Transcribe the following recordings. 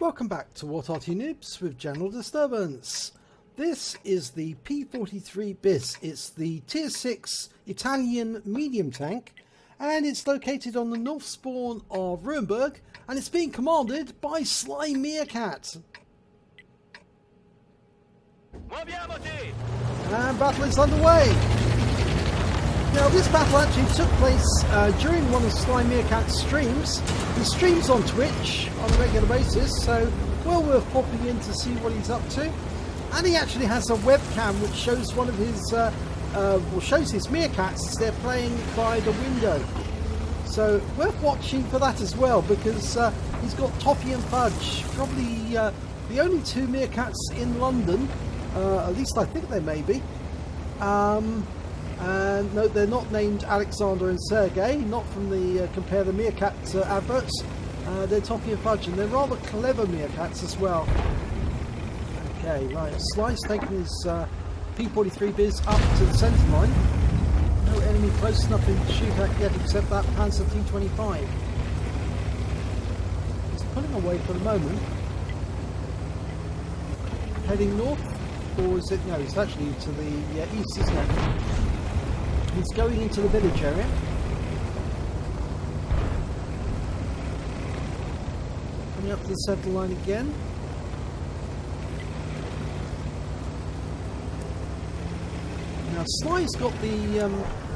Welcome back to What Arty Noobs with General Disturbance. This is the P.43 bis. It's the Tier 6 Italian medium tank, and it's located on the north spawn of Ruinberg, and it's being commanded by SlyMeerkat. And battle is underway. Now, this battle actually took place during one of SlyMeerkat's streams. He streams on Twitch on a regular basis, so well worth popping in to see what he's up to. And he actually has a webcam which shows one of his, shows his meerkats as they're playing by the window. So worth watching for that as well, because he's got Toffee and Fudge, probably the only two meerkats in London. At least I think they may be. And no, they're not named Alexander and Sergey, not from the Compare the Meerkat adverts. They're Toffee and Fudge, and they're rather clever meerkats as well. Okay, right, Sly's taking his P.43 bis up to the centre line. No enemy close enough to shoot at yet except that Panzer T25. He's pulling away for the moment. Heading north, or is it? No, it's actually to the east, isn't it? He's going into the village area. Coming up to the centre line again. Now Sly's got the,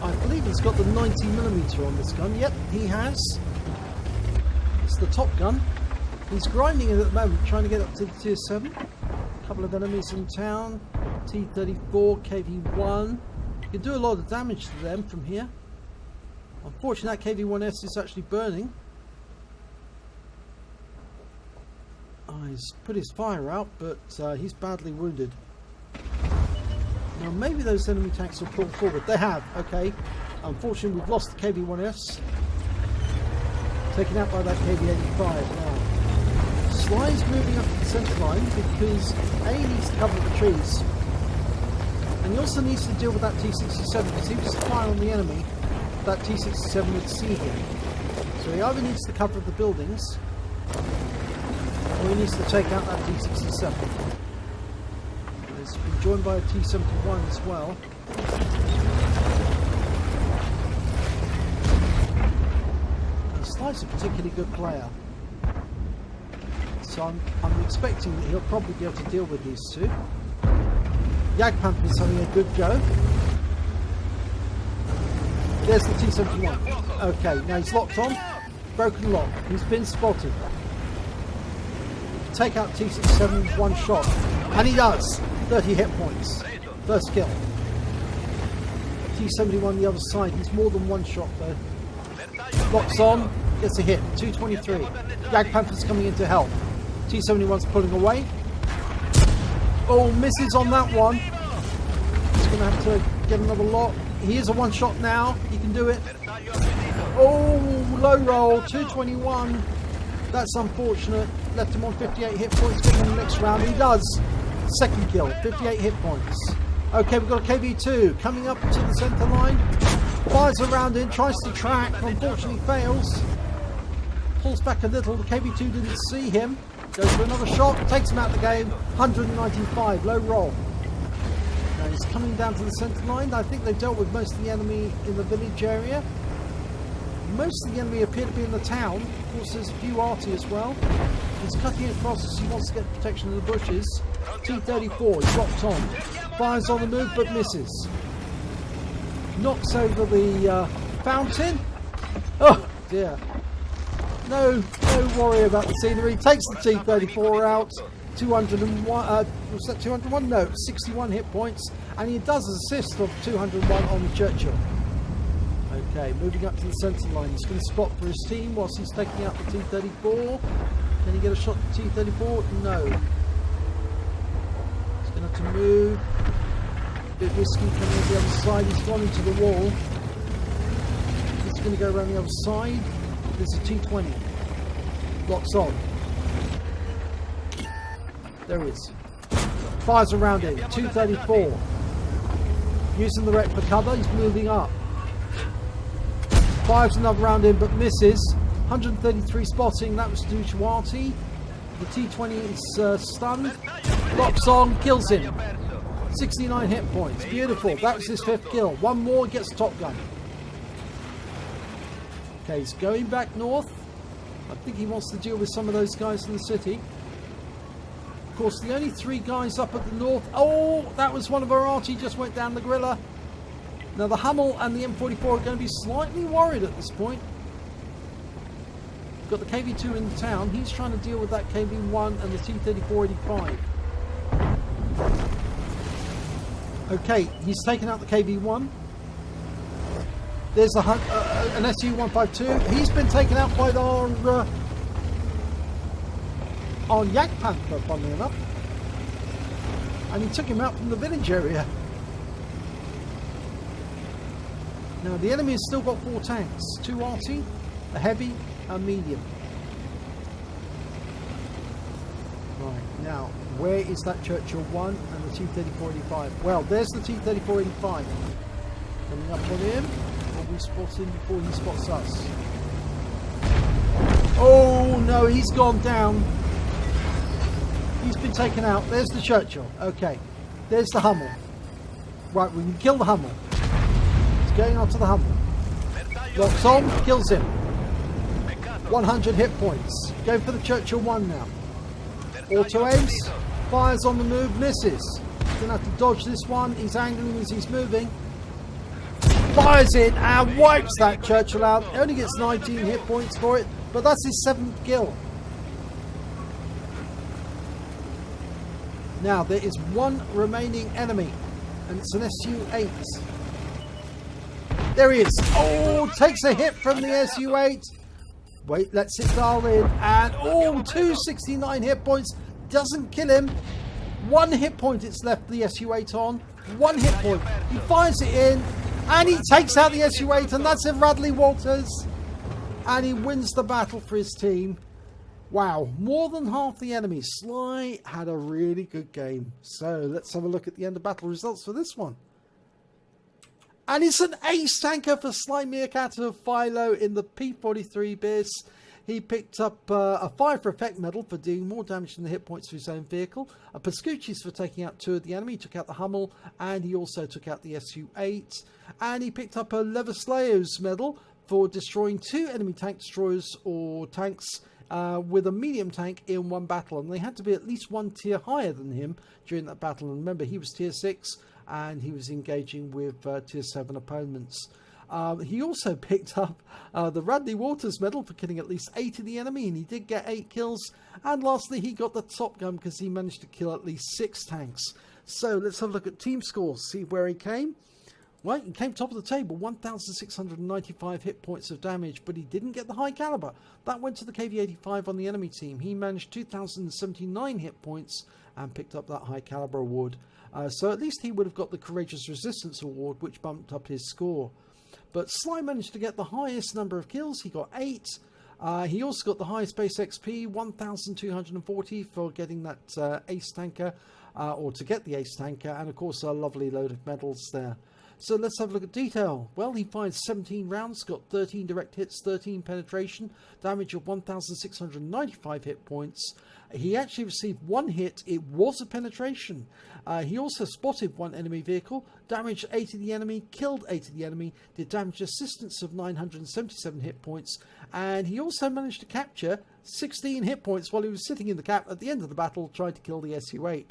I believe he's got the 90mm on this gun. Yep, he has. It's the Top Gun. He's grinding it at the moment, trying to get up to the Tier 7. A couple of enemies in town. T-34, KV-1. You can do a lot of damage to them from here. Unfortunately, that KV-1S is actually burning. He's put his fire out, but he's badly wounded. Now maybe those enemy tanks will pull forward. They have, okay. Unfortunately, we've lost the KV-1S. Taken out by that KV-85 now. Sly's moving up to the centre line because A needs to cover the trees. And he also needs to deal with that T-67, because he was to fire on the enemy, that T-67 would see him. So he either needs to cover the buildings, or he needs to take out that T-67. He's been joined by a T-71 as well. And Sly's a particularly good player. So I'm expecting that he'll probably be able to deal with these two. Jagdpanther's having a good go. There's the T-71. Okay, now he's locked on. Broken lock. He's been spotted. Take out T-67 with one shot. And he does. 30 hit points. First kill. T-71 the other side. He's more than one shot though. Locks on. Gets a hit. 223. Jagdpanther's coming in to help. T-71's pulling away. Oh, misses on that one. He's going to have to get another lock. He is a one shot now. He can do it. Oh, low roll. 221. That's unfortunate. Left him on 58 hit points. Get him in the next round. He does. Second kill. 58 hit points. Okay, we've got a KV-2 coming up to the centre line. Fires around in. Tries to track. Unfortunately fails. Pulls back a little. The KV-2 didn't see him. Goes for another shot, takes him out of the game. 195, low roll. Now he's coming down to the centre line. I think they've dealt with most of the enemy in the village area. Most of the enemy appear to be in the town. Of course, there's a few Arty as well. He's cutting across as he wants to get protection of the bushes. T-34, he's locked on. Fires on the move, but misses. Knocks over the fountain. Oh, dear. No worry about the scenery. Takes the T-34 out. 201. Was that 201? No, 61 hit points, and he does assist of 201 on the Churchill. Okay, moving up to the centre line. He's going to spot for his team whilst he's taking out the T-34. Can he get a shot at the T-34? No. He's going to have to move. A bit risky coming on the other side. He's gone into the wall. He's going to go around the other side. There's a T-20. Locks on. There he is. Fires around him. 234. Using the wreck for cover. He's moving up. Fires another round in but misses. 133 spotting. That was due to Arty. The T-20 is stunned. Locks on, kills him. 69 hit points. Beautiful. That was his 5th kill. One more, gets Top Gun. Okay, he's going back north. I think he wants to deal with some of those guys in the city. Of course, the only 3 guys up at the north. Oh, that was one of our Arty, just went down the griller. Now the Hummel and the M44 are going to be slightly worried at this point. We've got the KV2 in the town. He's trying to deal with that KV1 and the T-34-85. Okay, he's taken out the KV1. There's an SU-152. He's been taken out by our Yak Panther, funnily enough. And he took him out from the village area. Now the enemy has still got 4 tanks. 2 Arty, a heavy, a medium. Right, now where is that Churchill 1 and the T-34-85? Well, there's the T-34-85. Coming up on him. Will we spot him before he spots us? Oh no, he's gone down. He's been taken out. There's the Churchill. Okay. There's the Hummel. Right, we can kill the Hummel. He's going on to the Hummel. Locks on, kills him. 100 hit points. Going for the Churchill 1 now. Auto aims. Fires on the move, misses. Gonna have to dodge this one. He's angling as he's moving. Fires in and wipes that Churchill out. He only gets 19 hit points for it, but that's his 7th kill. Now there is 1 remaining enemy, and it's an SU-8. There he is. Oh, takes a hit from the SU-8. Wait, lets it dial in, and oh, 269 hit points. Doesn't kill him. 1 hit point it's left the SU-8 on. 1 hit point. He fires it in, and he takes out the SU-8, and that's a Radley Walters. And he wins the battle for his team. Wow, more than half the enemy. Sly had a really good game. So let's have a look at the end of battle results for this one. And it's an ace tanker for SlyMeerkat of Philo in the P.43 bis. He picked up a 5 for effect medal for doing more damage than the hit points to his own vehicle. A Pascucci's for taking out 2 of the enemy. He took out the Hummel, and he also took out the SU-8. And he picked up a Lehvaslaiho's medal for destroying 2 enemy tank destroyers or tanks with a medium tank in 1 battle. And they had to be at least 1 tier higher than him during that battle. And remember, he was tier 6 and he was engaging with tier 7 opponents. He also picked up the Radley Walters Medal for killing at least 8 of the enemy, and he did get 8 kills. And lastly, he got the Top Gun because he managed to kill at least 6 tanks. So let's have a look at team scores, see where he came. Well, he came top of the table, 1,695 hit points of damage, but he didn't get the high caliber. That went to the KV-85 on the enemy team. He managed 2,079 hit points and picked up that high caliber award. So at least he would have got the Courageous Resistance award, which bumped up his score. But Sly managed to get the highest number of kills. He got 8. He also got the highest base XP, 1,240 for getting that ace tanker, or to get the ace tanker, and of course a lovely load of medals there. So let's have a look at detail. Well, he fired 17 rounds, got 13 direct hits, 13 penetration, damage of 1,695 hit points. He actually received 1 hit. It was a penetration. He also spotted 1 enemy vehicle, damaged 8 of the enemy, killed 8 of the enemy, did damage assistance of 977 hit points, and he also managed to capture 16 hit points while he was sitting in the cap at the end of the battle trying to kill the SU-8.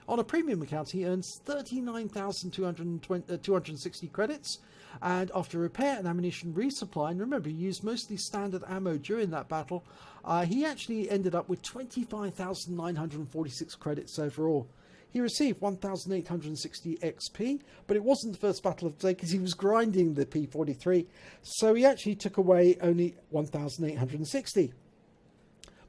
On a premium account, he earns 39,260 credits, and after repair and ammunition resupply, and remember he used mostly standard ammo during that battle, he actually ended up with 25,946 credits overall. He received 1,860 XP, but it wasn't the first battle of the day because he was grinding the P.43, so he actually took away only 1,860.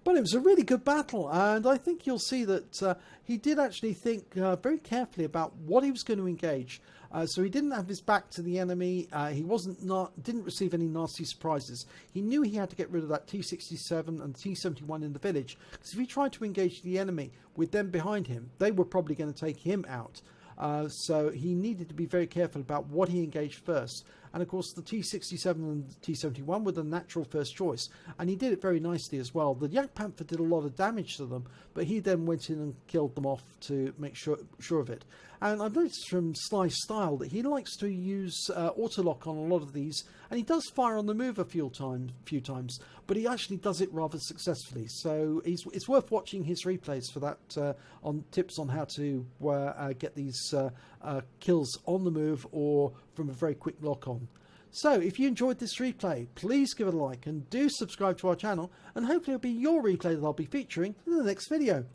But it was a really good battle, and I think you'll see that he did actually think very carefully about what he was going to engage. So he didn't have his back to the enemy. He didn't receive any nasty surprises. He knew he had to get rid of that T-67 and T-71 in the village, because if he tried to engage the enemy with them behind him, they were probably going to take him out. So he needed to be very careful about what he engaged first. and of course the T67 and the T71 were the natural first choice, and he did it very nicely as well. The Jagdpanther did a lot of damage to them, but he then went in and killed them off to make sure of it. And I've noticed from Sly's style that he likes to use autolock on a lot of these, and he does fire on the move a few times, but he actually does it rather successfully. So it's worth watching his replays for that, on tips on how to get these kills on the move or from a very quick lock on. So if you enjoyed this replay, please give it a like and do subscribe to our channel, and hopefully it'll be your replay that I'll be featuring in the next video.